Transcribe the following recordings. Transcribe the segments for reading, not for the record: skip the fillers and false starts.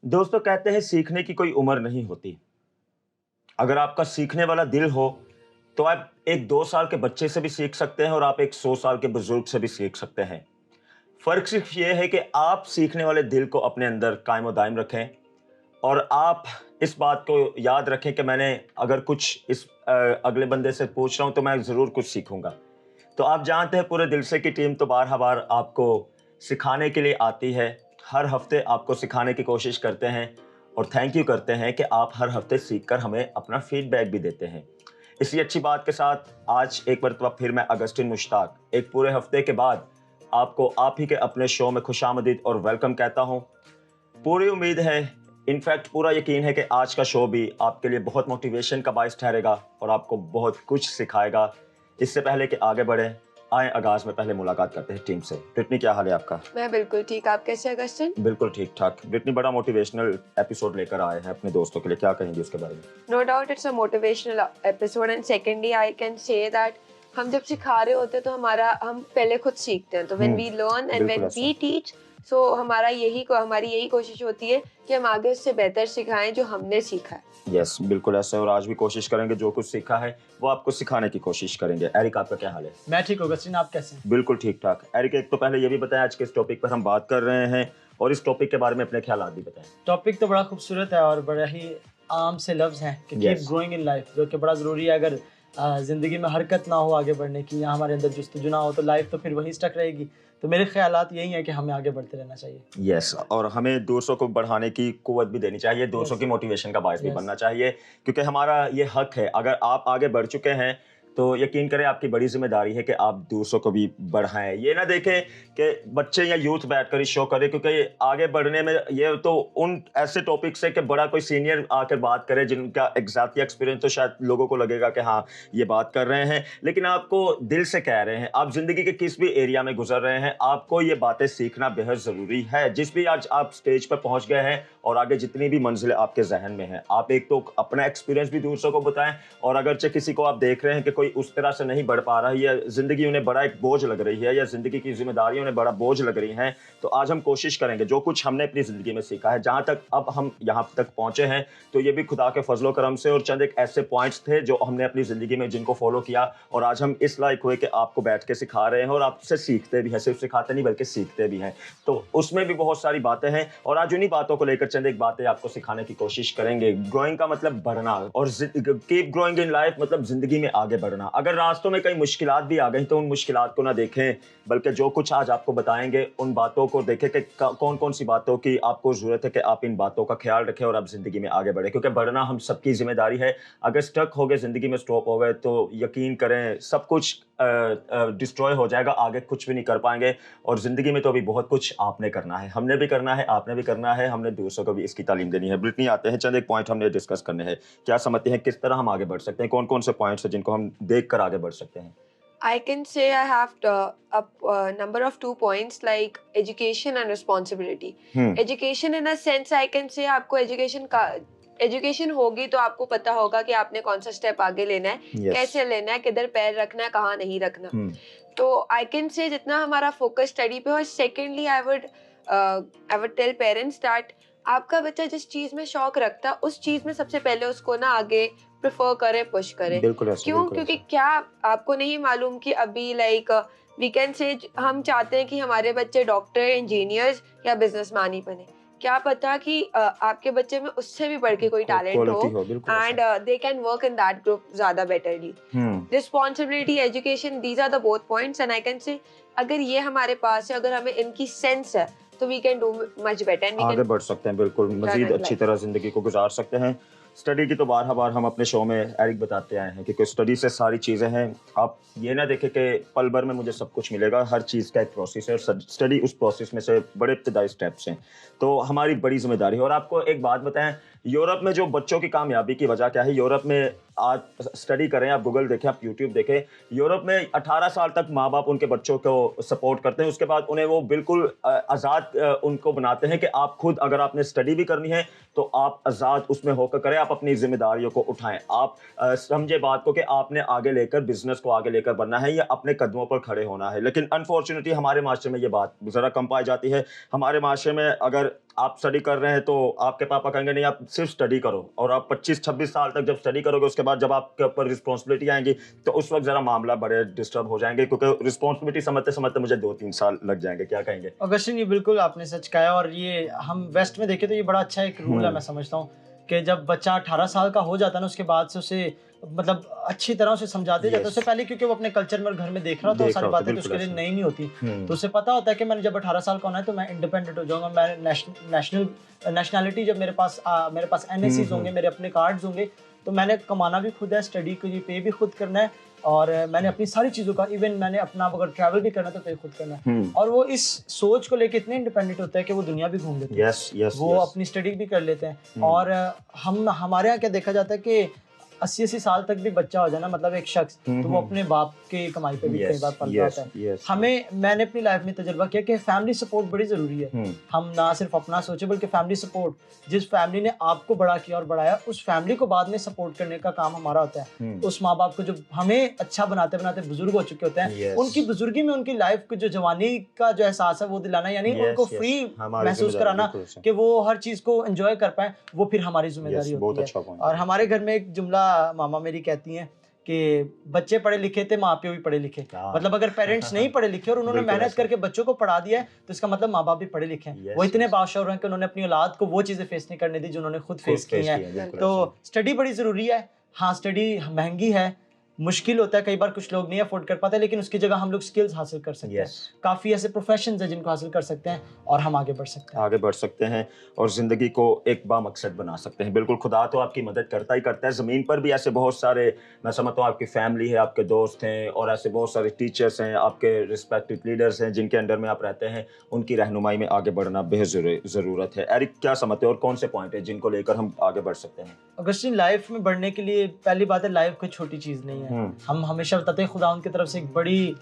दोस्तों कहते हैं सीखने की कोई उम्र नहीं होती। अगर आपका सीखने वाला दिल हो तो आप एक 2 साल के बच्चे से भी सीख सकते हैं और आप एक 100 साल के बुजुर्ग से भी सीख सकते हैं। फर्क सिर्फ ये है कि आप सीखने वाले दिल को अपने अंदर कायम और दायम रखें और आप इस बात को याद रखें कि मैंने अगर कुछ इस अगले बंदे से पूछ रहा हूं तो मैं ज़रूर कुछ सीखूंगा। तो आप जानते हैं पूरे दिल से की टीम तो बार आपको सिखाने के लिए आती है। हर हफ्ते आपको सिखाने की कोशिश करते हैं और थैंक यू करते हैं कि आप हर हफ्ते सीखकर हमें अपना फीडबैक भी देते हैं। इसी अच्छी बात के साथ आज एक मरतबा फिर मैं अगस्टिन मुश्ताक एक पूरे हफ्ते के बाद आपको आप ही के अपने शो में खुशामदीद और वेलकम कहता हूं। पूरी उम्मीद है, इनफैक्ट पूरा यकीन है कि आज का शो भी आपके लिए बहुत मोटिवेशन का बायस ठहरेगा और आपको बहुत कुछ सिखाएगा। इससे पहले कि आगे बढ़े, आए आगाज में पहले मुलाकात करते हैं टीम से। ब्रिटनी, क्या हाल है आपका? मैं बिल्कुल ठीक, आप कैसे हैं अगस्टिन? बिल्कुल ठीक ठाक। ब्रिटनी बड़ा मोटिवेशनल एपिसोड लेकर आए हैं अपने दोस्तों के लिए, क्या कहेंगे उसके बारे में? No doubt it's a motivational episode and secondly I can say that हम जब सिखा रहे होते हैं तो हम पहले खुद सीखते हैं। तो when we learn and when we teach, so हमारी यही कोशिश होती है कि हम आगे उससे बेहतर सिखाएं जो हमने सीखा है। यस, बिल्कुल ऐसा। और आज भी कोशिश करेंगे जो कुछ सीखा है वो आपको सिखाने की कोशिश करेंगे। एरिक, आपका क्या हाल है? मैं ठीक हूँ अगस्टिन, आप कैसे हैं? बिल्कुल ठीक ठाक। एरिक, एक तो पहले ये भी बताएं आज किस टॉपिक पर हम बात कर रहे हैं और इस टॉपिक के बारे में अपने ख्याल भी बताएं। टॉपिक तो बड़ा खूबसूरत है और बड़ा ही आम से लफ्ज़ हैं कि कीप ग्रोइंग इन लाइफ, जो कि बड़ा ज़रूरी है। अगर ज़िंदगी में हरकत ना हो आगे बढ़ने की, या हमारे अंदर जुस्तजू ना हो, तो लाइफ तो फिर वहीं स्टक रहेगी। तो मेरे ख्यालात यही हैं कि हमें आगे बढ़ते रहना चाहिए। यस, और हमें दूसरों को बढ़ाने की कुव्वत भी देनी चाहिए, दूसरों की मोटिवेशन का बायस भी बनना चाहिए, क्योंकि हमारा ये हक है। अगर आप आगे बढ़ चुके हैं तो यकीन करें आपकी बड़ी जिम्मेदारी है कि आप दूसरों को भी बढ़ाएं। ये ना देखें कि बच्चे या यूथ बैठकर इस शो करें, क्योंकि आगे बढ़ने में ये तो उन ऐसे टॉपिक से कि बड़ा कोई सीनियर आकर बात करे जिनका एग्जैक्ट एक्सपीरियंस तो शायद लोगों को लगेगा कि हाँ ये बात कर रहे हैं, लेकिन आपको दिल से कह रहे हैं। आप जिंदगी के किस भी एरिया में गुजर रहे हैं, आपको ये बातें सीखना बेहद ज़रूरी है। जिस भी आज आप स्टेज पर पहुंच गए हैं और आगे जितनी भी मंजिलें आपके जहन में हैं, आप एक तो अपना एक्सपीरियंस भी दूसरों को बताएं, और अगरचे किसी को आप देख रहे हैं कि कोई उस तरह से नहीं बढ़ पा रहा है या जिंदगी उन्हें बड़ा एक बोझ लग रही है या जिंदगी की जिम्मेदारियां उन्हें बड़ा बोझ लग रही हैं, तो आज हम कोशिश करेंगे जो कुछ हमने अपनी जिंदगी में सीखा है, जहां तक अब हम यहां तक पहुंचे हैं, तो ये भी खुदा के फजलो करम से और चंद एक ऐसे पॉइंट्स थे जो हमने अपनी जिंदगी में जिनको फॉलो किया और आज हम इस लायक हुए कि आपको बैठ के सिखा रहे हैं और आपसे सीखते भी हैं। सिर्फ सिखाते नहीं बल्कि सीखते भी हैं, तो उसमें भी बहुत सारी बातें हैं और आज उन्हीं बातों को लेकर चंद एक बातें आपको सिखाने की कोशिश करेंगे। ग्रोइंग का मतलब बढ़ना और कीप ग्रोइंग इन लाइफ मतलब जिंदगी में आगे बढ़ना। अगर रास्तों में कई मुश्किलात भी आ गई तो उन मुश्किलात को ना देखें, बल्कि जो कुछ आज आपको बताएंगे उन बातों को देखें कि कौन कौन सी बातों की आपको जरूरत है कि आप इन बातों का ख्याल रखें और आप जिंदगी में आगे बढ़े, क्योंकि बढ़ना हम सबकी जिम्मेदारी है। अगर स्टक हो गए, जिंदगी में स्टॉप हो गए, तो यकीन करें सब कुछ डिस्ट्रॉय हो जाएगा, आगे कुछ भी नहीं कर पाएंगे। और जिंदगी में तो अभी बहुत कुछ आपने करना है, हमने भी करना है, आपने भी करना है, हमने दूसरों को भी इसकी तालीम देनी है। ब्रिटनी, आते हैं चंद एक पॉइंट हमने डिस्कस करने हैं। क्या समझते हैं किस तरह हम आगे बढ़ सकते हैं, कौन कौन से पॉइंट्स हैं जिनको हम देख कर आगे बढ़ सकते हैं? I can say I have a number of 2 points like education and responsibility. Education in a sense I can say आपको एजुकेशन होगी तो आपको पता होगा कि आपने कौन सा स्टेप आगे लेना है, कैसे लेना है, किधर पैर रखना है, कहाँ नहीं रखना। तो आई कैन से जितना हमारा फोकस स्टडी पे हो। Secondly I would tell parents that आपका बच्चा जिस चीज में शौक रखता है उस चीज में सबसे पहले उसको ना आगे प्रेफर करें, पुश करें। क्यों? क्योंकि क्या आपको नहीं मालूम कि अभी लाइक वी कैन से हम चाहते हैं कि हमारे बच्चे डॉक्टर, इंजीनियर्स या बिजनेसमैन ही बने। क्या पता कि आपके बच्चे में उससे भी बढ़ के कोई टैलेंट हो and they can work in that group ज्यादा betterly. Responsibility, education, these are the both points and I can say अगर ये हमारे पास है, अगर हमें इनकी सेंस है तो we can do much better and आगे बढ़ सकते हैं, बिल्कुल मजीद अच्छी तरह जिंदगी को गुजार सकते हैं। स्टडी की तो बार हम अपने शो में एरिक बताते आए हैं कि स्टडी से सारी चीज़ें हैं। आप ये ना देखें कि पल भर में मुझे सब कुछ मिलेगा, हर चीज़ का एक प्रोसेस है और स्टडी उस प्रोसेस में से बड़े इब्तदाई स्टेप्स हैं, तो हमारी बड़ी जिम्मेदारी है। और आपको एक बात बताएं, यूरोप में जो बच्चों की कामयाबी की वजह क्या है? यूरोप में आज स्टडी करें, आप गूगल देखें, आप यूट्यूब देखें, यूरोप में 18 साल तक माँ बाप उनके बच्चों को सपोर्ट करते हैं। उसके बाद उन्हें वो बिल्कुल आज़ाद उनको बनाते हैं कि आप खुद अगर आपने स्टडी भी करनी है तो आप आज़ाद उसमें होकर करें, आप अपनी जिम्मेदारियों को उठाएं। आप समझे बात को कि आपने आगे लेकर बिजनेस को आगे लेकर बढ़ना है या अपने कदमों पर खड़े होना है। लेकिन अनफॉर्चुनेटली हमारे माशरे में ये बात ज़रा कम पाई जाती है। हमारे माशरे में अगर आप स्टडी कर रहे हैं तो आपके पापा कहेंगे नहीं आप सिर्फ स्टडी करो, और आप 25-26 साल तक जब स्टडी करोगे उसके बाद जब आपके ऊपर रिस्पॉन्सिबिलिटी आएंगी तो उस वक्त जरा मामला बड़े डिस्टर्ब हो जाएंगे, क्योंकि रिस्पॉन्सिबिलिटी समझते समझते मुझे 2-3 साल लग जाएंगे। क्या कहेंगे? अगस्टिन, ये बिल्कुल आपने सच कहा, और ये हम वेस्ट में देखें तो ये बड़ा अच्छा एक रूल है, मैं समझता हूँ कि जब बच्चा 18 साल का हो जाता है ना, उसके बाद से उसे मतलब अच्छी तरह से समझाते जाते हैं उससे पहले, क्योंकि वो अपने कल्चर में और घर में देख रहा होता है, सारी बातें तो उसके लिए नई नहीं होती, तो उसे पता होता है कि मैंने जब 18 साल का होना है तो मैं इंडिपेंडेंट हो जाऊंगा, मैं नेशनैलिटी जब मेरे पास NSCs होंगे, मेरे अपने कार्ड्स होंगे, तो मैंने कमाना भी खुद है, स्टडी के लिए पे भी खुद करना है, और मैंने अपनी सारी चीज़ों का, इवन मैंने अपना अगर ट्रैवल भी करना है तो पे खुद करना है। और वो इस सोच को लेके इतने इंडिपेंडेंट होता है कि वो दुनिया भी घूम लेते हैं, वो अपनी स्टडी भी कर लेते हैं। और हमारे यहाँ क्या देखा जाता है कि 80-80 साल तक भी बच्चा हो जाए ना, मतलब एक शख्स, तो वो अपने बाप की कमाई पे भी कई बार पलता होता है। मैंने अपनी लाइफ में तजुर्बा किया कि फैमिली सपोर्ट बड़ी ज़रूरी है। हम ना सिर्फ अपना सोचे बल्कि फैमिली सपोर्ट, जिस फैमिली ने आपको बड़ा किया और बढ़ाया, उस फैमिली को बाद में सपोर्ट करने का काम हमारा होता है। उस माँ बाप को जो हमें अच्छा बनाते बनाते बुजुर्ग हो चुके होते हैं, उनकी बुजुर्गी में उनकी लाइफ को जो जवानी का जो एहसास है वो दिलाना, यानी उनको फ्री महसूस कराना कि वो हर चीज़ को एंजॉय कर पाए, वो फिर हमारी जिम्मेदारी होती है। और हमारे घर में एक जुमला मामा मेरी कहती हैं कि बच्चे पढ़े लिखे थे, माँ प्यो भी पढ़े लिखे। मतलब अगर पेरेंट्स नहीं पढ़े लिखे और उन्होंने मेहनत करके बच्चों को पढ़ा दिया है तो इसका मतलब माँ बाप भी पढ़े लिखे हैं। वो इतने बाशऊर हैं कि उन्होंने अपनी औलाद को वो चीज़ें फेस नहीं करने दी जो उन्होंने खुद फेस की हैं। तो स्टडी बड़ी ज़रूरी है। हाँ, स्टडी महंगी है, मुश्किल होता है, कई बार कुछ लोग नहीं अफोर्ड कर पाते, लेकिन उसकी जगह हम लोग स्किल्स हासिल कर सकते हैं। काफ़ी ऐसे प्रोफेशंस हैं जिनको हासिल कर सकते हैं और हम आगे बढ़ सकते हैं और ज़िंदगी को एक बामकसद बना सकते हैं। बिल्कुल, खुदा तो आपकी मदद करता ही करता है। ज़मीन पर भी ऐसे बहुत सारे, मैं समझता हूँ आपकी फैमिली है, आपके दोस्त हैं और ऐसे बहुत सारे टीचर्स हैं, आपके रिस्पेक्टिव लीडर्स हैं जिनके अंडर में आप रहते हैं, उनकी रहनुमाई में आगे बढ़ना बेहद ज़रूरत है। एरिक, क्या समझते हैं और कौन से पॉइंट है जिनको लेकर हम आगे बढ़ सकते हैं? अगस्टिन, लाइफ में बढ़ने के लिए पहली बात है, लाइफ कोई छोटी चीज़ नहीं है। हम हमेशा बताते हैं खुदा उनकी तरफ से एक बड़ी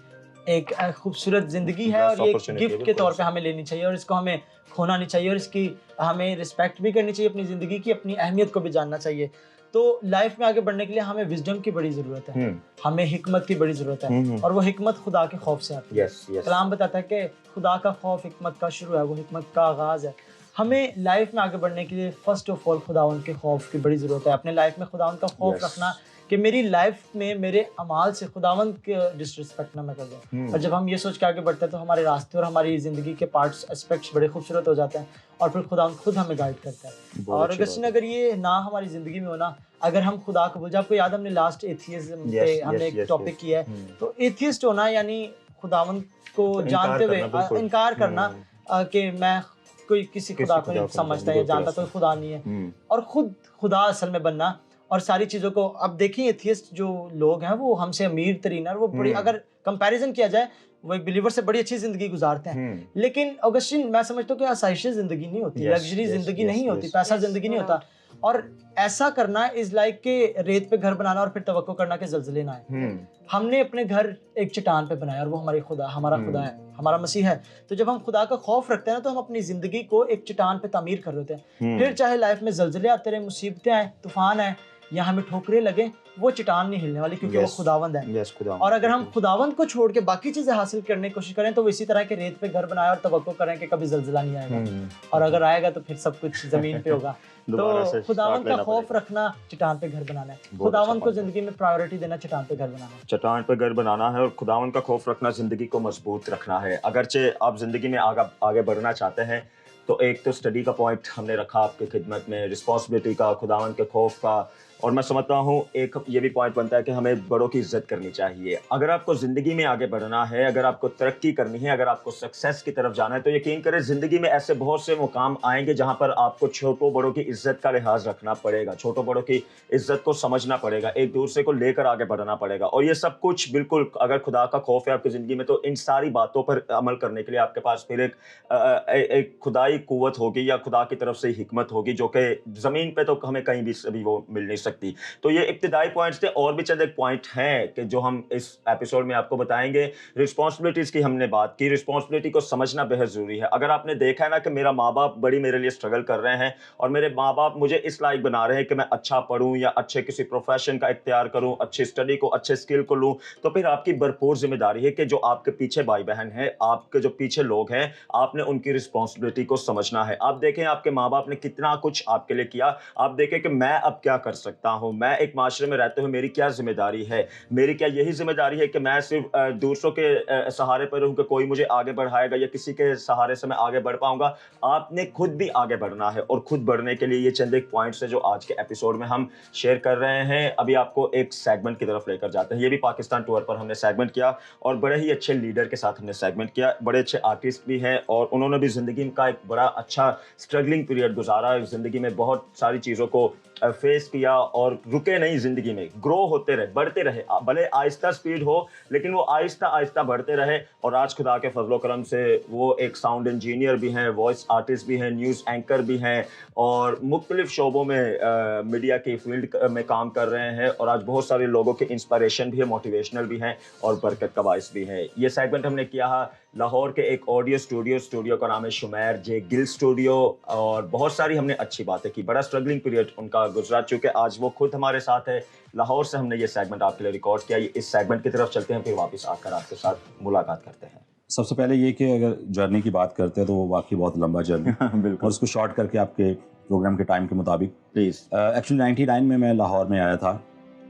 एक खूबसूरत ज़िंदगी है और ये गिफ्ट के तौर पे हमें लेनी चाहिए और इसको हमें खोना नहीं चाहिए और इसकी हमें रिस्पेक्ट भी करनी चाहिए, अपनी ज़िंदगी की अपनी अहमियत को भी जानना चाहिए। तो लाइफ में आगे बढ़ने के लिए हमें विजडम की बड़ी ज़रूरत है, हमें हिकमत की बड़ी ज़रूरत है और वो हिकमत खुदा के खौफ से आती है। कलाम बताता है कि खुदा का खौफ हिकमत का शुरू है, वो हिकमत का आगाज़ है। हमें लाइफ में आगे बढ़ने के लिए फर्स्ट ऑफ ऑल खुदावंद के खौफ की बड़ी ज़रूरत है। अपने लाइफ में खुदावंद का खौफ रखना कि मेरी लाइफ में मेरे अमाल से खुदावंद के डिसरिस्पेक्ट ना मैं कर दूं। और जब हम ये सोच के आगे बढ़ते हैं तो हमारे रास्ते और हमारी ज़िंदगी के पार्ट्स एस्पेक्ट्स बड़े खूबसूरत हो जाते हैं और फिर खुदावंद खुद हमें गाइड करता है। और अगस्टिन, अगर ये ना हमारी ज़िंदगी में होना, अगर हम खुदा को भूल जाए, आपको याद है हमने लास्ट एथियज़म पे हमने एक टॉपिक किया है, तो एथियस्ट होना यानी खुदावंद को जानते हुए इनकार करना कि मैं कोई किसी खुदा को नहीं समझता या जानता, तो खुदा नहीं है, और खुद खुदा असल में बनना और सारी चीज़ों को। अब देखिए, एथियस्ट जो लोग हैं वो हमसे अमीर तरीन और वो बड़ी, अगर कंपैरिजन किया जाए, वो एक बिलीवर से बड़ी अच्छी ज़िंदगी गुजारते हैं। लेकिन अगस्टिन, मैं समझता हूँ कि आसाइश ज़िंदगी नहीं होती, लग्जरी ज़िंदगी नहीं होती, पैसा ज़िंदगी नहीं होता। और ऐसा करना इज लाइक के रेत पे घर बनाना और फिर तवक्को करना के ज़लज़ले ना आए। हमने अपने घर एक चट्टान पे बनाया और वो हमारा खुदा है, हमारा मसीह है। तो जब हम खुदा का खौफ रखते हैं ना, तो हम अपनी ज़िंदगी को एक चट्टान पे तामीर कर रहे होते हैं। फिर चाहे लाइफ में ज़लज़ले आते रहे, मुसीबतें आए, तूफान आए या हमें ठोकरें लगे, वो चट्टान नहीं हिलने वाली, क्योंकि वो खुदावंद है। और अगर हम खुदावंद को छोड़ के बाकी चीज़ें हासिल करने की कोशिश करें तो वो इसी तरह के रेत पे घर बनाए और तवक्को करें कि कभी ज़लज़ला नहीं आएगा, और अगर आएगा तो फिर सब कुछ ज़मीन पे होगा। तो खुदावंद का खौफ रखना, चट्टान पे घर बनाना है। खुदावंद को जिंदगी में प्रायोरिटी देना, चट्टान पे घर बनाना है। चट्टान पे घर बनाना है और खुदावंद का खौफ रखना जिंदगी को मजबूत रखना है। अगरचे आप जिंदगी में आगे बढ़ना चाहते हैं तो एक तो स्टडी का पॉइंट हमने रखा आपकी खिदमत में, रिस्पॉन्सिबिलिटी का, खुदावंद के खौफ का, और मैं समझता हूँ एक ये भी पॉइंट बनता है कि हमें बड़ों की इज्जत करनी चाहिए। अगर आपको ज़िंदगी में आगे बढ़ना है, अगर आपको तरक्की करनी है, अगर आपको सक्सेस की तरफ जाना है, तो यकीन करें ज़िंदगी में ऐसे बहुत से मुकाम आएंगे जहाँ पर आपको छोटों बड़ों की इज्जत का लिहाज रखना पड़ेगा, छोटों बड़ों की इज्जत को समझना पड़ेगा, एक दूसरे को लेकर आगे बढ़ना पड़ेगा। और ये सब कुछ बिल्कुल, अगर खुदा का खौफ है आपकी ज़िंदगी में, तो इन सारी बातों पर अमल करने के लिए आपके पास फिर एक खुदाई कुव्वत होगी या खुदा की तरफ से हिकमत होगी, जो कि ज़मीन पर तो हमें कहीं भी वो मिल नहीं सकती। सकती। तो ये इब्तिदाई पॉइंट्स थे, और भी चंद एक पॉइंट हैं कि जो हम इस एपिसोड में आपको बताएंगे। रिस्पॉन्सिबिलिटीज़ की हमने बात की, रिस्पॉन्सिबिलिटी को समझना बेहद ज़रूरी है। अगर आपने देखा है ना कि मेरा माँ बाप बड़ी मेरे लिए स्ट्रगल कर रहे हैं और मेरे माँ बाप मुझे इस लायक बना रहे हैं कि मैं अच्छा पढ़ूँ या अच्छे किसी प्रोफेशन का इख्तियार करूँ, अच्छी स्टडी को, अच्छे स्किल को लूँ, तो फिर आपकी भरपूर जिम्मेदारी है कि जो आपके पीछे भाई बहन है, आपके जो पीछे लोग हैं, आपने उनकी रिस्पॉन्सिबिलिटी को समझना है। आप देखें आपके माँ बाप ने कितना कुछ आपके लिए किया, आप देखें कि मैं अब क्या कर सकता हूँ, मैं एक माशरे में रहते हुए मेरी क्या जिम्मेदारी है। मेरी क्या यही जिम्मेदारी है कि मैं सिर्फ दूसरों के सहारे पर रहूं कि कोई मुझे आगे बढ़ाएगा या किसी के सहारे से मैं आगे बढ़ पाऊंगा। आपने खुद भी आगे बढ़ना है, और खुद बढ़ने के लिए ये चंद एक पॉइंट्स है जो आज के एपिसोड में हम शेयर कर रहे हैं। अभी आपको एक सेगमेंट की तरफ लेकर जाते हैं। ये भी पाकिस्तान टूर पर हमने सेगमेंट किया और बड़े ही अच्छे लीडर के साथ हमने सेगमेंट किया। बड़े अच्छे आर्टिस्ट भी हैं और उन्होंने भी ज़िंदगी का एक बड़ा अच्छा स्ट्रगलिंग पीरियड गुजारा, ज़िंदगी में बहुत सारी चीज़ों को फेस किया और रुके नहीं, ज़िंदगी में ग्रो होते रहे, बढ़ते रहे। भले आहिस्ता स्पीड हो लेकिन वो आहिस्ता आहिस्ता बढ़ते रहे। और आज खुदा के फजलो करम से वो एक साउंड इंजीनियर भी हैं, वॉइस आर्टिस्ट भी हैं, न्यूज़ एंकर भी हैं और मुख्तलिफ शोबों में मीडिया की फील्ड में काम कर रहे हैं। और आज बहुत सारे लोगों के इंस्पिरेशन भी है, मोटिवेशनल भी हैं और बरकत का बाइस भी हैं। ये सेगमेंट हमने किया है लाहौर के एक ऑडियो स्टूडियो का नाम है शुमैर जे गिल स्टूडियो, और बहुत सारी हमने अच्छी बातें की। बड़ा स्ट्रगलिंग पीरियड उनका गुजरा, चूँकि आज वो खुद हमारे साथ है। लाहौर से हमने ये सेगमेंट आपके लिए रिकॉर्ड किया। इस सेगमेंट की तरफ चलते हैं, फिर वापस आकर आपके साथ मुलाकात करते हैं। सबसे पहले ये कि अगर जर्नी की बात करते हैं तो वो वाकई बहुत लंबा जर्नी बिल्कुल। और उसको शॉर्ट करके आपके प्रोग्राम के टाइम के मुताबिक प्लीज़। एक्चुअली 99 में मैं लाहौर में आया था।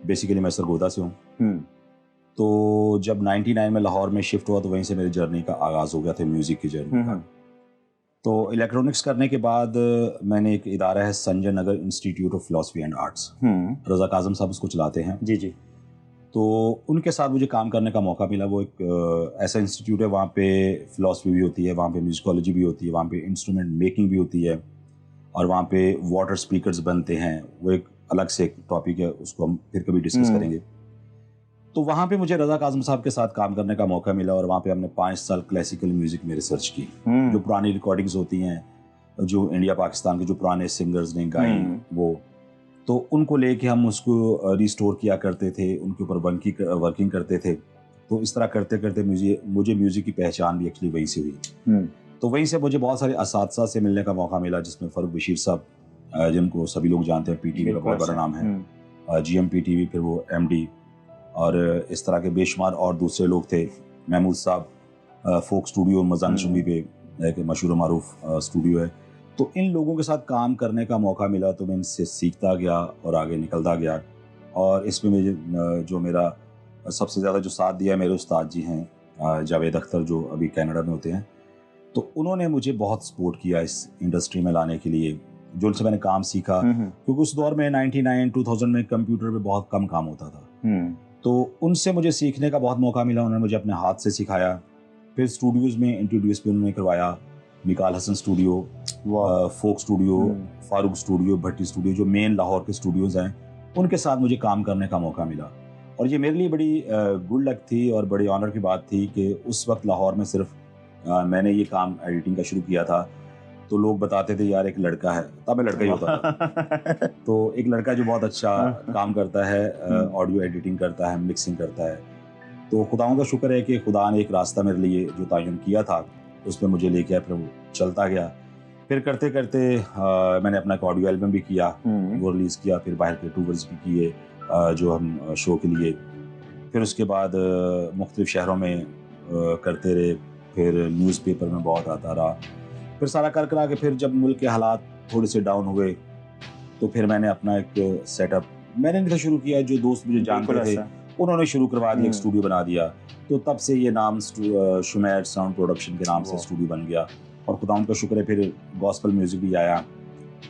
बेसिकली मैं सरगोदा से हूँ। तो जब 99 में लाहौर में शिफ्ट हुआ तो वहीं से मेरी जर्नी का आगाज़ हो गया था, म्यूज़िक की जर्नी का। तो इलेक्ट्रॉनिक्स करने के बाद मैंने एक इदारा है Sanjay Nagar institute of philosophy and arts, Raza Kazim साहब उसको चलाते हैं। जी जी। तो उनके साथ मुझे काम करने का मौका मिला। वो एक ऐसा इंस्टीट्यूट है, वहाँ पे फ़िलासफ़ी भी होती है, वहाँ पे म्यूज़िकोलॉजी भी होती है, वहाँ पे इंस्ट्रूमेंट मेकिंग भी होती है और वहाँ पे वाटर स्पीकर्स बनते हैं। वो एक अलग से एक टॉपिक है, उसको हम फिर कभी डिस्कस करेंगे। तो वहाँ पे मुझे रज़ा काज़म साहब के साथ काम करने का मौका मिला और वहाँ पे हमने 5 साल क्लासिकल म्यूज़िक में रिसर्च की। जो पुरानी रिकॉर्डिंग्स होती हैं, जो इंडिया पाकिस्तान के जो पुराने सिंगर्स ने गाई, वो तो उनको लेके हम उसको रिस्टोर किया करते थे, उनके ऊपर वर्किंग करते थे। तो इस तरह करते करते मुझे म्यूज़िक की पहचान भी एक्चुअली वहीं से हुई। तो वहीं से मुझे बहुत सारे असातिज़ा से मिलने का मौका मिला, जिसमें फ़ारूक बशीर साहब, जिनको सभी लोग जानते हैं, पीटीवी का बहुत बड़ा नाम है, GMPTV, फिर वो MD, और इस तरह के बेशुमार और दूसरे लोग थे। महमूद साहब, फोक स्टूडियो मजान शुमी पे एक मशहूर मारूफ स्टूडियो है। तो इन लोगों के साथ काम करने का मौका मिला तो मैं इनसे सीखता गया और आगे निकलता गया। और इसमें मुझे जो मेरा सबसे ज़्यादा जो साथ दिया मेरे उस्ताद जी हैं, जावेद अख्तर, जो अभी कनाडा में होते हैं। तो उन्होंने मुझे बहुत सपोर्ट किया इस इंडस्ट्री में लाने के लिए, जो उनसे मैंने काम सीखा। क्योंकि उस दौर में 99-2000 में कंप्यूटर पे बहुत कम काम होता था। तो उनसे मुझे सीखने का बहुत मौका मिला। उन्होंने मुझे अपने हाथ से सिखाया। फिर स्टूडियोज़ में इंट्रोड्यूस भी उन्होंने करवाया। मिकाल हसन स्टूडियो, फोक स्टूडियो, फारूक स्टूडियो, भट्टी स्टूडियो, जो मेन लाहौर के स्टूडियोज़ हैं, उनके साथ मुझे काम करने का मौका मिला। और ये मेरे लिए बड़ी गुड लक थी और बड़ी ऑनर की बात थी कि उस वक्त लाहौर में सिर्फ मैंने ये काम एडिटिंग का शुरू किया था। तो लोग बताते थे यार एक लड़का है, तब मैं लड़का ही होता था। तो एक लड़का जो बहुत अच्छा काम करता है, ऑडियो एडिटिंग करता है, मिक्सिंग करता है। तो खुदाओं का शुक्र है कि खुदा ने एक रास्ता मेरे लिए जो तयन किया था उस पर मुझे लेके आया, फिर वो चलता गया। फिर करते करते मैंने अपना एक ऑडियो एल्बम भी किया, वो रिलीज़ किया। फिर बाहर के टूर्स भी किए जो हम शो के लिए। फिर उसके बाद मुख्तलिफ शहरों में करते रहे। फिर न्यूज़पेपर में बहुत आता रहा। फिर सारा कर आके फिर जब मुल्क के हालात थोड़े से डाउन हुए तो फिर मैंने अपना एक सेटअप मैंने नहीं था शुरू किया। जो दोस्त मुझे जानते थे उन्होंने शुरू करवा दिया, एक स्टूडियो बना दिया। तो तब से ये नाम शुमैर साउंड प्रोडक्शन के नाम से स्टूडियो बन गया। और खुदा उनका शुक्र है फिर गॉस्पल म्यूज़िक भी आया।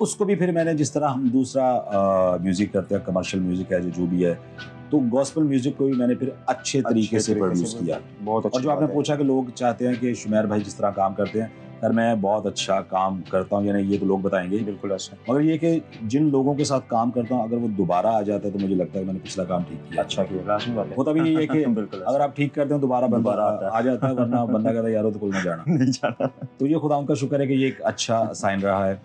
उसको भी फिर मैंने, जिस तरह हम दूसरा म्यूज़िक करते हैं, कमर्शियल म्यूज़िक है जो भी है, तो गॉस्पल म्यूज़िक को भी मैंने फिर अच्छे तरीके से प्रोड्यूस किया। बहुत और जो आपने पूछा कि लोग चाहते हैं कि शुमैर भाई जिस तरह काम करते हैं, सर मैं बहुत अच्छा काम करता हूँ या नहीं, ये तो लोग बताएंगे। बिल्कुल ऐसा। मगर ये कि जिन लोगों के साथ काम करता हूँ अगर वो दोबारा आ जाता है तो मुझे लगता है मैंने पिछला काम ठीक किया, अच्छा किया, लाजमी बात है। होता भी ये है कि अगर आप ठीक करते हो दोबारा बंदा दोबारा आ जाता है, वरना बंदा कहता है यारो तो कोई नहीं जाना। नहीं जाना। तो ये खुदा उनका शुक्र है कि ये एक अच्छा साइन रहा है।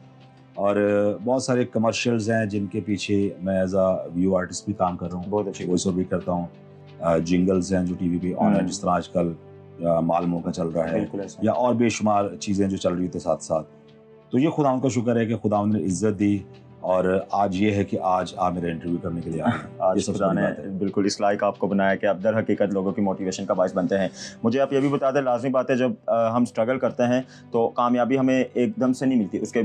और बहुत सारे कमर्शियल्स हैं जिनके पीछे मैं एज अ व्यू आर्टिस्ट भी काम कर रहा हूँ, बहुत अच्छी वॉइस ओवर भी करता हूँ। जिंगल्स हैं जो टीवी पे ऑन है, जिस तरह आजकल मालमो का चल रहा है, बिल्कुल ऐसा। या और बेशुमार चीज़ें जो चल रही थी साथ साथ। तो ये खुदावंद का शुक्र है कि खुदावंद ने इज्जत दी, और आज ये है कि आज आप मेरा इंटरव्यू करने के लिए आए हैं। ये आज सबसे खुदा बड़ी ने बात है। बिल्कुल इस लायक आपको बनाया कि आप दर हकीकत लोगों की मोटिवेशन का बायस बनते हैं। मुझे आप ये भी बता दें, लाजमी बात है, जब हम स्ट्रगल करते हैं तो कामयाबी हमें एकदम से नहीं मिलती, उसके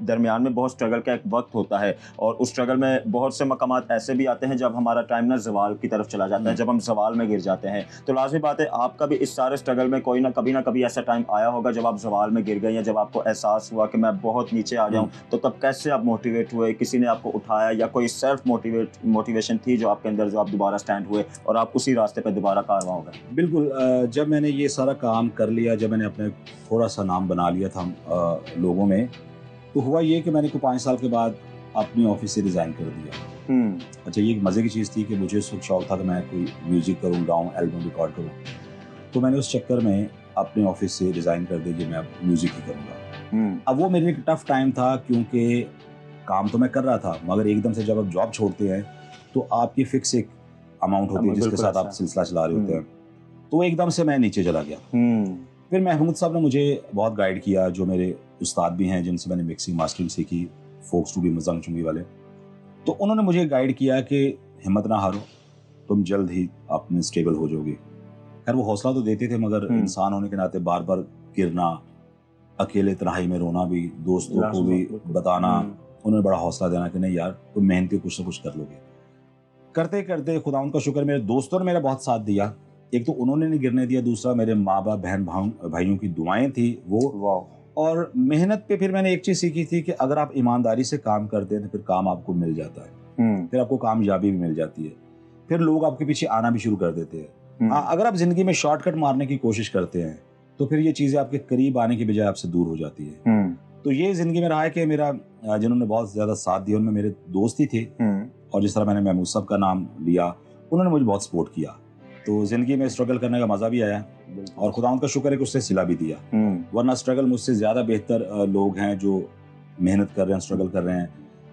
दरमियान में बहुत स्ट्रगल का एक वक्त होता है, और उस स्ट्रगल में बहुत से मकामात ऐसे भी आते हैं जब हमारा टाइम ना जवाल की तरफ चला जाता है, जब हम जवाल में गिर जाते हैं। तो लाजमी बात है आपका भी इस सारे स्ट्रगल में कोई ना कभी ऐसा टाइम आया होगा जब आप जवाल में गिर गए, या जब आपको एहसास हुआ कि मैं बहुत नीचे आ गया हूँ। तो तब कैसे आप मोटिवेट हुए, किसी ने आपको उठाया, या कोई सेल्फ मोटिवेशन थी जो आपके अंदर, जो आप दोबारा स्टैंड हुए और आप उसी रास्ते पर दोबारा कारवां हो गए? बिल्कुल, जब मैंने ये सारा काम कर लिया, जब मैंने अपने थोड़ा सा नाम बना लिया था लोगों में, तो हुआ ये कि मैंने को 5 साल के बाद अपनी ऑफिस से रिज़ाइन कर दिया। अच्छा, ये एक मज़े की चीज़ थी कि मुझे उस वक्त शौक था कि मैं कोई म्यूज़िक करूँ, गाऊँ, एल्बम रिकॉर्ड करूँ। तो मैंने उस चक्कर में अपने ऑफिस से रिज़ाइन कर दिया कि मैं अब म्यूज़िक ही करूँगा। अब वो मेरे लिए एक टफ टाइम था, क्योंकि काम तो मैं कर रहा था, मगर एकदम से जब आप जॉब छोड़ते हैं तो आपकी फिक्स एक अमाउंट होती है जिसके साथ आप सिलसिला चला रहे होते हैं। तो एकदम से मैं नीचे चला गया। फिर महमूद साहब ने मुझे बहुत गाइड किया, जो मेरे उस्ताद भी हैं, जिनसे मैंने मिक्सिंग मास्टरिंग सीखी, फोक स्टूडियो मजंग चुंगी वाले। तो उन्होंने मुझे गाइड किया कि हिम्मत ना हारो, तुम जल्द ही अपने स्टेबल हो जाओगे। खैर वो हौसला तो देते थे, मगर इंसान होने के नाते बार बार गिरना, अकेले तन्हाई में रोना भी, दोस्तों को भी बताना, उन्होंने बड़ा हौसला देना कि नहीं यार, तुम मेहनती कुछ ना कुछ कर लोगे। करते करते खुदावंद का शुक्र, मेरे दोस्तों ने मेरा बहुत साथ दिया। एक तो उन्होंने नहीं गिरने दिया, दूसरा मेरे माँ बाप, बहन भाइयों की दुआएं थी वो, और मेहनत पे फिर मैंने एक चीज़ सीखी थी कि अगर आप ईमानदारी से काम करते हैं तो फिर काम आपको मिल जाता है, फिर आपको कामयाबी भी मिल जाती है, फिर लोग आपके पीछे आना भी शुरू कर देते हैं। अगर आप जिंदगी में शॉर्टकट मारने की कोशिश करते हैं तो फिर ये चीज़ें आपके करीब आने की बजाय आपसे दूर हो जाती है। तो ये जिंदगी में रहा है कि मेरा जिन्होंने बहुत ज़्यादा साथ दिया उनमें मेरे दोस्त ही थे, और जिस तरह मैंने महमूद साहब का नाम लिया, उन्होंने मुझे बहुत सपोर्ट किया। तो ज़िंदगी में स्ट्रगल करने का मज़ा भी आया, और खुदावंद का शुक्र है कि उससे सिला भी दिया। वरना स्ट्रगल मुझसे ज़्यादा बेहतर लोग हैं जो मेहनत कर रहे हैं, स्ट्रगल कर रहे हैं,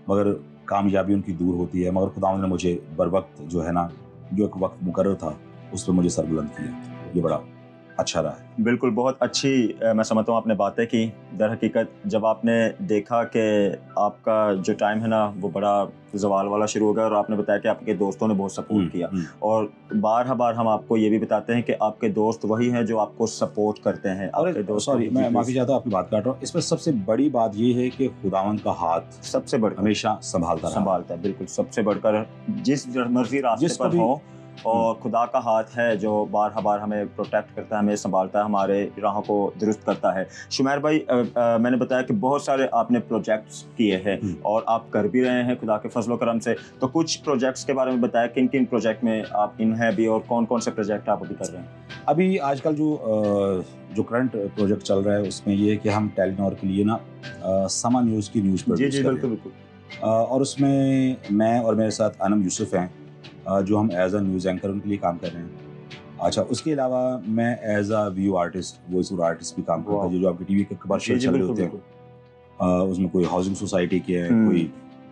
मगर कामयाबी उनकी दूर होती है। मगर खुदावंद ने मुझे बर वक्त जो है ना, जो एक वक्त मुकर्रर था, उस पर मुझे सरबुलंद किया। ये बड़ा अच्छा रहा है। बिल्कुल, बहुत अच्छी मैं समझता हूँ आपने बातें की। दर हकीकत जब आपने देखा कि आपका जो टाइम है ना वो बड़ा जवाल वाला शुरू हो गया, और आपने बताया कि आपके दोस्तों ने बहुत सपोर्ट किया, और बार हम आपको ये भी बताते हैं कि आपके दोस्त वही हैं जो आपको सपोर्ट करते हैं। आपके दोस्त, सॉरी मैं माफ़ी चाहता हूँ, आपकी बात काट रहा हूँ। इसमें सबसे बड़ी बात ये है कि खुदावंद का हाथ सबसे बढ़कर हमेशा संभालता है। बिल्कुल, सबसे बढ़कर जिस मर्जी रास्ते पर हो, और खुदा का हाथ है जो बार हमें प्रोटेक्ट करता है, हमें संभालता है, हमारे राहों को दुरुस्त करता है। शुमैर भाई, मैंने बताया कि बहुत सारे आपने प्रोजेक्ट्स किए हैं और आप कर भी रहे हैं खुदा के फजलो करम से। तो कुछ प्रोजेक्ट्स के बारे में बताया, किन किन प्रोजेक्ट में आप इन हैं भी, और कौन कौन से प्रोजेक्ट आप अभी कर रहे हैं? अभी आजकल जो करंट प्रोजेक्ट चल रहा है उसमें ये है कि हम टेलीनॉर के लिए ना समा न्यूज़ की न्यूज़ प्रोड्यूस कर रहे हैं। और उसमें मैं और मेरे साथ अनम यूसुफ हैं, जो हम एज अ न्यूज़ एंकर उनके लिए काम कर रहे हैं। अच्छा, उसके अलावा मैं as a view artist, voice over artist भी काम करता हूँ। जो आपकी टीवी के कमर्शियल चल रहे होते हैं, उसमें कोई हाउसिंग सोसाइटी के हैं, कोई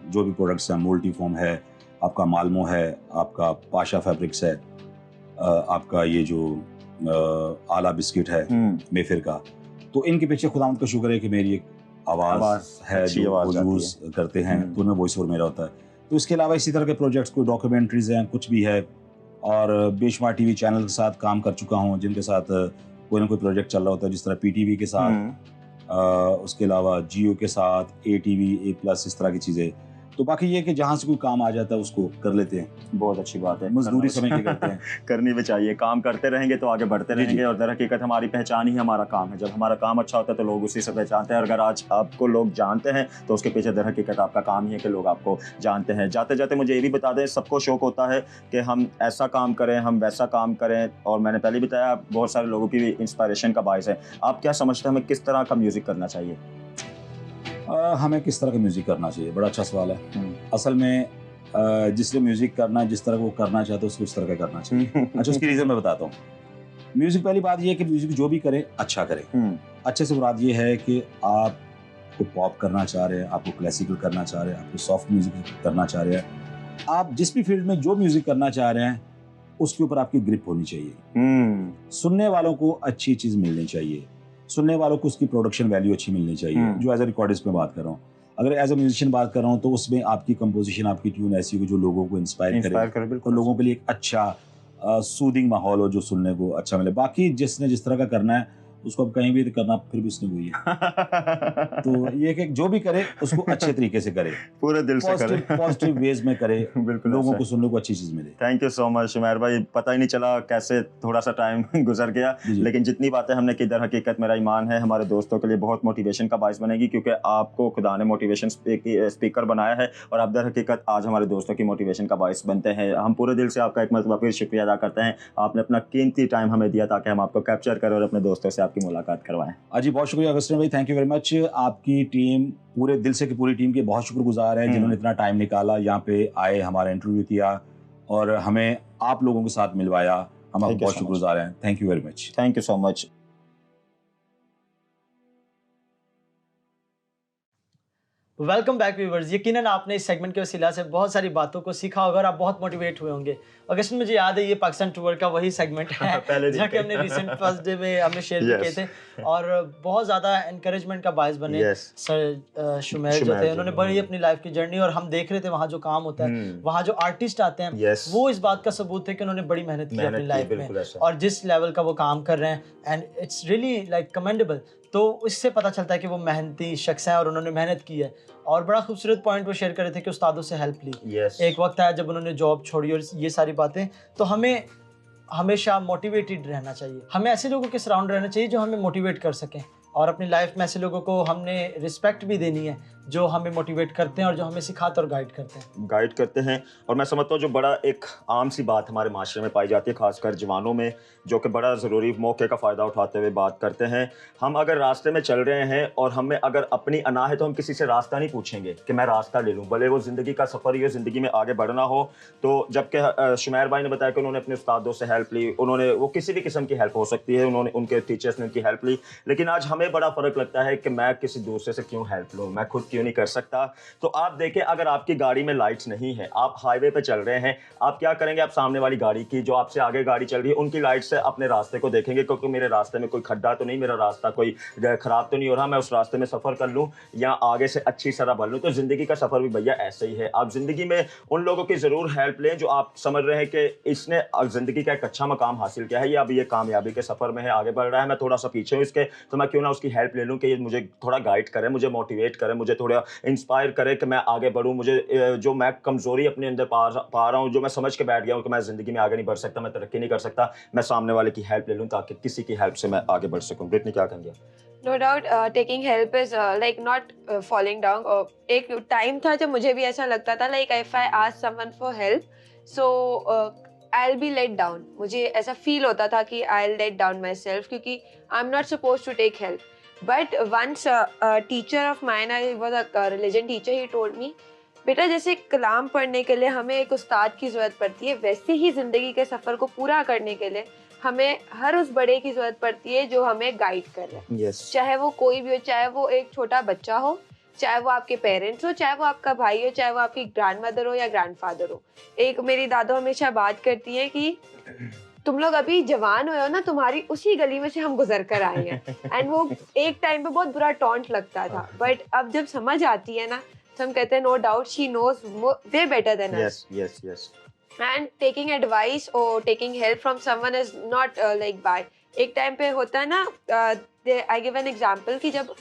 जो भी प्रोडक्ट्स हैं, मल्टीफॉर्म है, आपका मालमो है, आपका पाशा फैब्रिक्स है, आपका ये जो आला बिस्किट है मेफिर का। तो इनके पीछे खुदावंद का शुक्र है कि मेरी एक आवाज़ है जो वो यूज़ करते हैं, तो उनमें वॉइस ओवर मेरा होता है। तो इसके अलावा इसी तरह के प्रोजेक्ट्स, कोई डॉक्यूमेंट्रीज हैं, कुछ भी है, और बेशुमार टीवी चैनल के साथ काम कर चुका हूँ, जिनके साथ कोई ना कोई प्रोजेक्ट चल रहा होता है, जिस तरह पीटीवी के साथ, उसके अलावा जियो के साथ, ATV, A+, इस तरह की चीज़ें। तो बाकी ये कि जहाँ से कोई काम आ जाता है उसको कर लेते हैं। बहुत अच्छी बात है, मजदूरी समझ के करते हैं। करनी भी चाहिए, काम करते रहेंगे तो आगे बढ़ते रहेंगे। और दर हकीकत हमारी पहचान ही हमारा काम है। जब हमारा काम अच्छा होता है तो लोग उसी से पहचानते हैं। अगर आज आपको लोग जानते हैं तो उसके पीछे दर हकीकत आपका काम ही है कि लोग आपको जानते हैं। जाते जाते मुझे ये भी बता दें, सबको शौक होता है कि हम ऐसा काम करें, हम वैसा काम करें, और मैंने पहले बताया बहुत सारे लोगों की भी इंस्पायरेशन का बायस है। आप क्या समझते हैं हमें किस तरह का म्यूज़िक करना चाहिए? हमें किस तरह का म्यूज़िक करना चाहिए, बड़ा अच्छा सवाल है। असल में जिसने म्यूज़िक करना है, जिस तरह वो करना चाहता है उसको उस तरह का करना चाहिए। अच्छा, उसकी रीज़न मैं बताता हूँ। म्यूज़िक, पहली बात ये है कि म्यूज़िक जो भी करें अच्छा करें। अच्छे से मुराद ये है कि आप आपको पॉप करना चाह रहे हैं, आपको क्लासिकल करना चाह रहे हैं, आपको सॉफ्ट म्यूजिक करना चाह रहे हैं, आप जिस भी फील्ड में जो म्यूजिक करना चाह रहे हैं उसके ऊपर आपकी ग्रिप होनी चाहिए। सुनने वालों को अच्छी चीज मिलनी चाहिए, सुनने वालों को उसकी प्रोडक्शन वैल्यू अच्छी मिलनी चाहिए। जो एज ए रिकॉर्डिस्ट में बात कर रहा हूँ, अगर एज ए म्यूजिशियन बात कर रहा हूँ तो उसमें आपकी कंपोजिशन, आपकी ट्यून ऐसी हो जो लोगों को इंस्पायर करे और लोगों के लिए एक अच्छा सूदिंग माहौल हो जो सुनने को अच्छा मिले। बाकी जिसने जिस तरह का करना है उसको अब कहीं भी करना, फिर भी उसने वही है। तो ये कि जो भी करे उसको अच्छे तरीके से करे, पूरे दिल से करे, पॉजिटिव वेज में करे, बिल्कुल लोगों को सुनने को अच्छी चीज मिले। थैंक यू सो मच शुमैर भाई, पता ही नहीं चला कैसे थोड़ा सा टाइम गुजर गया, लेकिन जितनी बातें हमने की, दर हकीकत मेरा ईमान है हमारे दोस्तों के लिए बहुत मोटिवेशन का बायस बनेगी, क्योंकि आपको खुदा ने मोटिवेशन स्पीकर बनाया है और आप दर हकीकत आज हमारे दोस्तों की मोटिवेशन का बायस बनते हैं। हम पूरे दिल से आपका एक मरतबा फिर शुक्रिया अदा करते हैं, आपने अपना कीमती टाइम हमें दिया ताकि हम आपको कैप्चर करें और अपने दोस्तों से आपकी मुलाकात करवाएं। जी बहुत शुक्रिया अगस्टिन भाई, थैंक यू वेरी मच। आपकी टीम, पूरे दिल से की पूरी टीम के बहुत शुक्रगुजार है जिन्होंने इतना टाइम निकाला, यहाँ पे आए, हमारा इंटरव्यू किया और हमें आप लोगों के साथ मिलवाया। हम आपको बहुत शुक्रगुजार हैं। Thank you very much. Thank you so much. Welcome back viewers. यकीनन आपने इस सेगमेंट के वसीला से बहुत सारी बातों को सीखा होगा और आप बहुत मोटिवेट हुए होंगे। अगस्त मुझे याद है ये पाकिस्तान टूर का वही सेगमेंट है जो कि हमने रिसेंट फर्स्ट डे में हमने शेयर किए थे और बहुत ज़्यादा एनकरेजमेंट का बायस बने। सर शुमैर जो थे उन्होंने बड़ी अपनी लाइफ की जर्नी, और हम देख रहे थे वहाँ जो काम होता है, वहाँ जो आर्टिस्ट आते हैं, वो इस बात का सबूत है कि उन्होंने बड़ी मेहनत की अपनी लाइफ में और जिस लेवल का वो काम कर रहे हैं, and it's really like commendable. तो इससे पता चलता है कि वो मेहनती शख्स हैं और उन्होंने मेहनत की है। और बड़ा खूबसूरत पॉइंट वो शेयर कर रहे थे कि उस्तादों से हेल्प ली। एक वक्त आया जब उन्होंने जॉब छोड़ी और ये सारी बातें। तो हमें हमेशा मोटिवेटेड रहना चाहिए, हमें ऐसे लोगों के सराउंड रहना चाहिए जो हमें मोटिवेट कर सकें, और अपनी लाइफ में ऐसे लोगों को हमने रिस्पेक्ट भी देनी है जो हमें मोटिवेट करते हैं और जो हमें सिखाते और गाइड करते हैं। और मैं समझता हूँ जो बड़ा एक आम सी बात हमारे माशरे में पाई जाती है, खासकर जवानों में, जो कि बड़ा ज़रूरी मौके का फ़ायदा उठाते हुए बात करते हैं। हम अगर रास्ते में चल रहे हैं और हमें अगर अपनी अना है तो हम किसी से रास्ता नहीं पूछेंगे कि मैं रास्ता ले लूँ, भले वो ज़िंदगी का सफ़र ही हो, ज़िंदगी में आगे बढ़ना हो। तो जबकि शुमैर भाई ने बताया कि उन्होंने अपने उस्तादों से हेल्प ली, उन्होंने वो किसी भी किस्म की हेल्प हो सकती है, उन्होंने उनके टीचर्स ने उनकी हेल्प ली, लेकिन आज हमें बड़ा फ़र्क लगता है कि मैं किसी दूसरे से क्यों हेल्प लूँ, मैं खुद क्यों नहीं कर सकता। तो आप देखें, अगर आपकी गाड़ी में लाइट्स नहीं है, आप हाईवे पे चल रहे हैं, आप क्या करेंगे? आप सामने वाली गाड़ी की, जो आपसे आगे गाड़ी चल रही है, उनकी लाइट से अपने रास्ते को देखेंगे, क्योंकि मेरे रास्ते में कोई खड्डा तो नहीं, मेरा रास्ता कोई खराब तो नहीं हो रहा, मैं उस रास्ते में सफ़र कर लूँ या आगे से अच्छी तरह बढ़ लूँ। तो ज़िंदगी का सफ़र भी भैया ऐसे ही है। आप ज़िंदगी में उन लोगों की ज़रूर हेल्प लें जो आप समझ रहे हैं कि इसने ज़िंदगी का एक अच्छा मकाम हासिल किया है या अब ये कामयाबी के सफ़र में है, आगे बढ़ रहा है, मैं थोड़ा सा पीछे हूँ इसके, तो मैं क्यों ना उसकी हेल्प ले लूँ कि ये मुझे थोड़ा गाइड करे, मुझे मोटिवेट करे, मुझे थोड़ा इंस्पायर करे कि मैं आगे बढ़ूँ। मुझे जो मैं कमज़ोरी अपने अंदर पा रहा हूँ, जो मैं समझ के बैठ गया हूँ कि मैं ज़िंदगी में आगे नहीं बढ़ सकता, मैं तरक्की नहीं कर सकता, मैं सामने वाले की हेल्प ले लूँ ताकि किसी की हेल्प से मैं आगे बढ़ सकूँ। ब्रिटनी क्या कहेंगे? No doubt, taking help is like not falling down. एक टाइम था जब मुझे भी ऐसा लगता था like if I ask someone for help, so I'll be let down. मुझे ऐसा फील होता था कि I'll let down myself क्योंकि I'm not supposed to take help. But once a teacher of mine, I was a religion teacher, he told me, बेटा जैसे कलाम पढ़ने के लिए हमें एक उस्ताद की ज़रूरत पड़ती है, वैसे ही ज़िंदगी के सफ़र को पूरा करने के लिए हमें हर उस बड़े की ज़रूरत पड़ती है जो हमें गाइड कर रहा है। चाहे वो कोई भी हो, चाहे वो एक छोटा बच्चा हो, चाहे वो आपके पेरेंट्स हो, चाहे वो आपका भाई हो, चाहे वो आपकी ग्रैंड मदर हो या ग्रैंडफादर हो। एक मेरी दादा हमेशा बात करती है कि तुम लोग अभी जवान हो ना, तुम्हारी उसी गली में से हम गुजर कर आए हैं। एंड वो एक टाइम पे बहुत बुरा टॉन्ट लगता था, बट अब जब समझ आती है ना तो हम कहते हैं no doubt she knows way better than us. Yes and taking advice और taking help from someone is not like bad. एक टाइम पे होता है ना, आई गिव एन एग्जांपल कि जब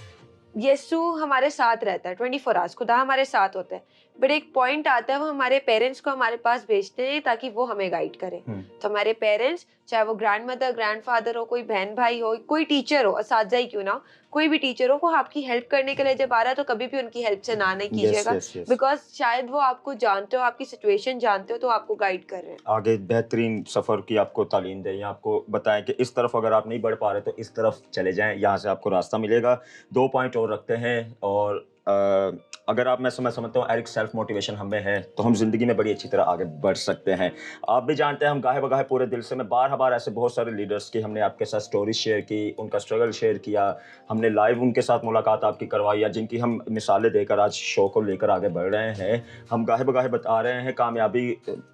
यीशु हमारे साथ रहता है 24 आवर्स, खुदा हमारे साथ होता है, बट एक पॉइंट आता है वो हमारे पेरेंट्स को हमारे पास भेजते हैं ताकि वो हमें गाइड करें। तो हमारे पेरेंट्स, चाहे वो ग्रैंड मदर, ग्रैंडफादर हो, कोई बहन भाई हो, कोई टीचर हो, असातिज़ा ही क्यों ना हो, कोई भी टीचर हो, वो आपकी हेल्प करने के लिए जब आ रहा है तो कभी भी उनकी हेल्प से ना नहीं कीजिएगा, बिकॉज शायद वो आपको जानते हो, आपकी सिचुएशन जानते हो, तो आपको गाइड कर रहे हैं, आगे बेहतरीन सफ़र की आपको तालीम दें या आपको बताएं कि इस तरफ अगर आप नहीं बढ़ पा रहे तो इस तरफ चले जाएं, यहाँ से आपको रास्ता मिलेगा। 2 पॉइंट और रखते हैं और अगर आप मैं समझता हूँ एरिक सेल्फ मोटिवेशन हमें है तो हम जिंदगी में बड़ी अच्छी तरह आगे बढ़ सकते हैं। आप भी जानते हैं हम गाहे बगाहे पूरे दिल से, मैं बार ऐसे बहुत सारे लीडर्स की हमने आपके साथ स्टोरी शेयर की, उनका स्ट्रगल शेयर किया, हमने लाइव उनके साथ मुलाकात आपकी करवाई, या जिनकी हम मिसालें देकर आज शो को लेकर आगे बढ़ रहे हैं। हम गाहे बगाहे बता रहे हैं कामयाबी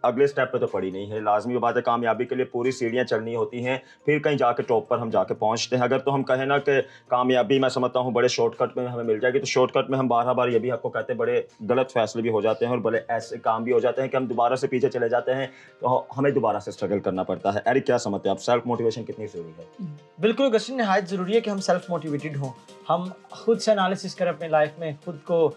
अगले स्टेप पे तो पड़ी नहीं है, लाजमी बात है कामयाबी के लिए पूरी सीढ़ियाँ चढ़नी होती हैं, फिर कहीं जाके टॉप पर हम जाके पहुँचते हैं। अगर तो हम कहें ना कि कामयाबी मैं समझता हूँ बड़े शॉर्टकट में हमें मिल जाएगी, तो शॉर्टकट में हम बार ये भी आपको कहते हैं बड़े गलत फैसले भी हो जाते हैं और बड़े ऐसे काम भी हो जाते हैं कि हम दोबारा से पीछे चले जाते हैं, तो हमें दोबारा से स्ट्रगल करना पड़ता है। एरिक क्या समझते हैं आप, सेल्फ मोटिवेशन कितनी जरूरी है? बिल्कुल गस्टिन, निहायत ज़रूरी है कि हम सेल्फ मोटिवेटेड हों, हम खुद से एनालिसिस करें अपने लाइफ में, खुद को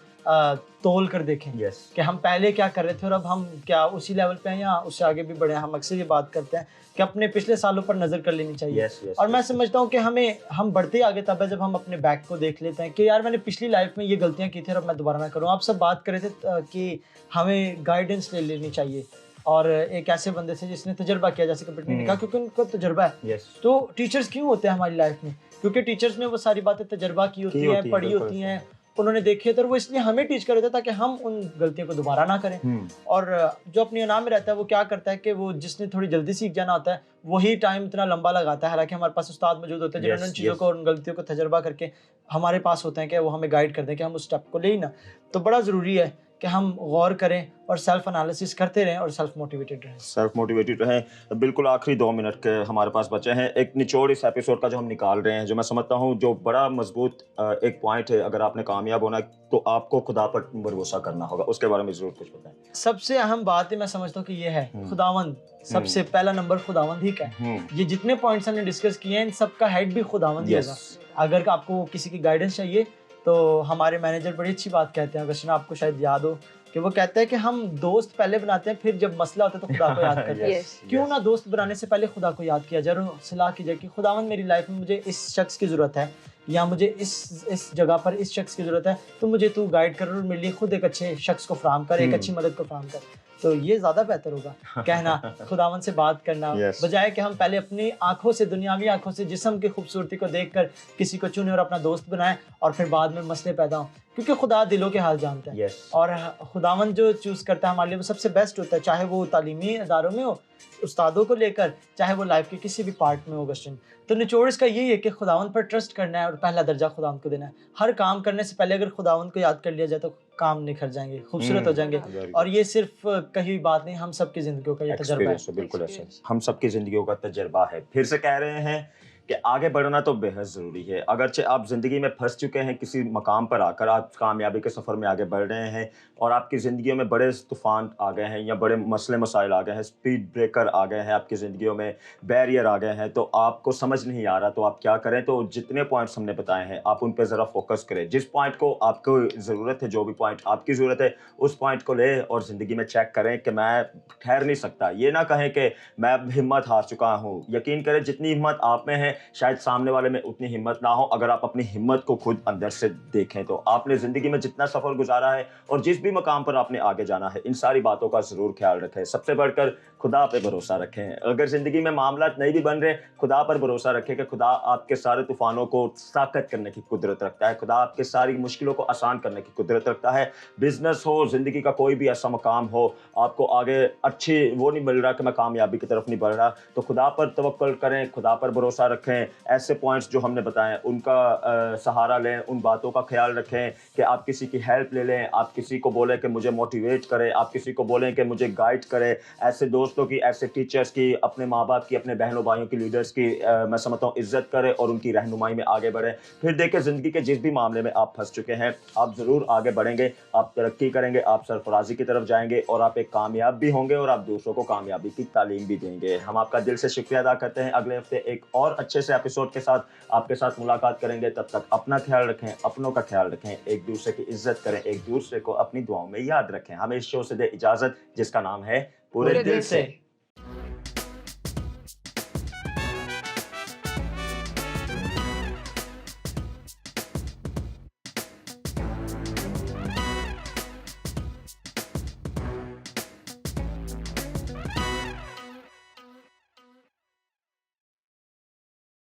तोल कर देखें कि हम पहले क्या कर रहे थे और अब हम क्या उसी लेवल पे हैं या उससे आगे भी बढ़े हैं। हम अक्सर ये बात करते हैं कि अपने पिछले सालों पर नज़र कर लेनी चाहिए। और मैं समझता हूँ कि हम बढ़ते आगे तब है जब हम अपने बैक को देख लेते हैं कि यार मैंने पिछली लाइफ में ये गलतियाँ की थी और अब मैं दोबारा ना करूँ। आप सब बात कर रहे थे कि हमें गाइडेंस ले लेनी चाहिए, और एक ऐसे बंदे से जिसने तजर्बा किया, जैसे कि पिटनी ने कहा, क्योंकि उनको तजर्बा है। तो टीचर्स क्यों होते हैं हमारी लाइफ में? क्योंकि टीचर्स ने वो सारी बातें तजर्बा की होती हैं, पढ़ी होती हैं, उन्होंने देखे थे, वो इसलिए हमें टीच कर रहे थे ताकि हम उन गलतियों को दोबारा ना करें। और जो अपनी अना में रहता है वो क्या करता है कि वो जिसने थोड़ी जल्दी सीख जाना होता है वही टाइम इतना लंबा लगाता है, हालांकि हमारे पास उस्ताद मौजूद होते हैं जिन्होंने उन चीज़ों को, उन गलतियों को तजर्बा करके हमारे पास होते हैं कि वो हमें गाइड कर दें कि हम उस स्टेप को ले ही ना। तो बड़ा ज़रूरी है कि हम गौर करें और सेल्फ एनालिसिस करते रहें और सेल्फ मोटिवेटेड रहें। बिल्कुल आखिरी 2 मिनट के हमारे पास बचे हैं, एक निचोड़ इस एपिसोड का जो हम निकाल रहे हैं, जो मैं समझता हूँ जो बड़ा मजबूत एक पॉइंट है, अगर आपने कामयाब होना तो आपको खुदा पर भरोसा करना होगा, उसके बारे में जरूर कुछ बताएं। सबसे अहम बात है मैं समझता हूँ कि ये है खुदावंद, सबसे पहला नंबर खुदावंद ही का है। ये जितने पॉइंट्स हमने डिस्कस किए हैं इन सबका हेड भी खुदावंद ही होगा। अगर आपको किसी की गाइडेंस चाहिए तो हमारे मैनेजर बड़ी अच्छी बात कहते हैं, अगर आपको शायद याद हो कि वो कहते हैं कि हम दोस्त पहले बनाते हैं, फिर जब मसला होता है तो खुदा को याद करते हैं। क्यों ना दोस्त बनाने से पहले खुदा को याद किया जाए और सलाह की जाए कि खुदावंद मेरी लाइफ में मुझे इस शख्स की ज़रूरत है, या मुझे इस जगह पर इस शख्स की ज़रूरत है, तो मुझे तू गाइड कर और मेरे लिए खुद एक अच्छे शख्स को फराहम कर, एक अच्छी मदद को फराहम कर। तो ये ज़्यादा बेहतर होगा कहना, खुदावंद से बात करना, बजाय कि हम पहले अपनी आंखों से, दुनियावी आंखों से जिस्म की खूबसूरती को देखकर किसी को चुने और अपना दोस्त बनाएं और फिर बाद में मसले पैदा हों। क्योंकि खुदा दिलों के हाल जानता है और खुदावंद जो चूज़ करता है हमारे लिए वो सबसे बेस्ट होता है, चाहे वो तालीमी इदारों में हो, उस्तादों को लेकर, चाहे वो लाइफ के किसी भी पार्ट में हो। गस्टिन, तो निचोड़ इसका यही है कि खुदावंद पर ट्रस्ट करना है और पहला दर्जा खुदावंद को देना है। हर काम करने से पहले अगर खुदावंद को याद कर लिया जाए तो काम निखर जाएंगे, खूबसूरत हो जाएंगे। और ये सिर्फ कही बात नहीं, हम सबकी जिंदगियों का ये तजर्बा है। बिल्कुल ऐसे हम सबकी जिंदगियों का तजर्बा है। फिर से कह रहे हैं कि आगे बढ़ना तो बेहद ज़रूरी है। अगरचे आप ज़िंदगी में फंस चुके हैं, किसी मकाम पर आकर आप कामयाबी के सफ़र में आगे बढ़ रहे हैं और आपकी ज़िंदगियों में बड़े तूफ़ान आ गए हैं या बड़े मसले मसाइल आ गए हैं, स्पीड ब्रेकर आ गए हैं, आपकी ज़िंदगियों में बैरियर आ गए हैं, तो आपको समझ नहीं आ रहा तो आप क्या करें? तो जितने पॉइंट्स हमने बताए हैं आप उन पर ज़रा फोकस करें। जिस पॉइंट को आपको ज़रूरत है, जो भी पॉइंट आपकी ज़रूरत है, उस पॉइंट को लें और ज़िंदगी में चेक करें कि मैं ठहर नहीं सकता। ये ना कहें कि मैं हिम्मत हार चुका हूँ। यकीन करें जितनी हिम्मत आप में है शायद सामने वाले में उतनी हिम्मत ना हो। अगर आप अपनी हिम्मत को खुद अंदर से देखें तो आपने ज़िंदगी में जितना सफ़र गुजारा है और जिस भी मकाम पर आपने आगे जाना है, इन सारी बातों का ज़रूर ख्याल रखें। सबसे बढ़कर खुदा पे भरोसा रखें। अगर ज़िंदगी में मामला नहीं भी बन रहे, खुदा पर भरोसा रखें कि खुदा आपके सारे तूफ़ानों को साकत करने की कुदरत रखता है, खुदा आपके सारी मुश्किलों को आसान करने की कुदरत रखता है। बिजनेस हो, ज़िंदगी का कोई भी ऐसा मकाम हो, आपको आगे अच्छी वो नहीं मिल रहा कि मैं कामयाबी की तरफ नहीं बढ़ रहा, तो खुदा पर तवक्कुल करें, खुदा पर भरोसा रखें। ऐसे पॉइंट्स जो हमने बताए उनका सहारा लें, उन बातों का ख्याल रखें कि आप किसी की हेल्प ले लें, आप किसी को बोलें कि मुझे मोटिवेट करें, आप किसी को बोलें कि मुझे गाइड करें। ऐसे दोस्तों की, ऐसे टीचर्स की, अपने माँ बाप की, अपने बहनों भाइयों की, लीडर्स की मैं समझता हूँ इज्जत करें और उनकी रहनुमाई में आगे बढ़ें। फिर देखें ज़िंदगी के जिस भी मामले में आप फंस चुके हैं, आप ज़रूर आगे बढ़ेंगे, आप तरक्की करेंगे, आप सरफराजी की तरफ जाएंगे और आप एक कामयाब भी होंगे और आप दूसरों को कामयाबी की तालीम भी देंगे। हम आपका दिल से शुक्रिया अदा करते हैं। अगले हफ्ते एक और अच्छे से एपिसोड के साथ आपके साथ मुलाकात करेंगे। तब तक अपना ख्याल रखें, अपनों का ख्याल रखें, एक दूसरे की इज्जत करें, एक दूसरे को अपनी दुआओं में याद रखें। हमें इस शो से दे इजाज़त जिसका नाम है पूरे दिल से।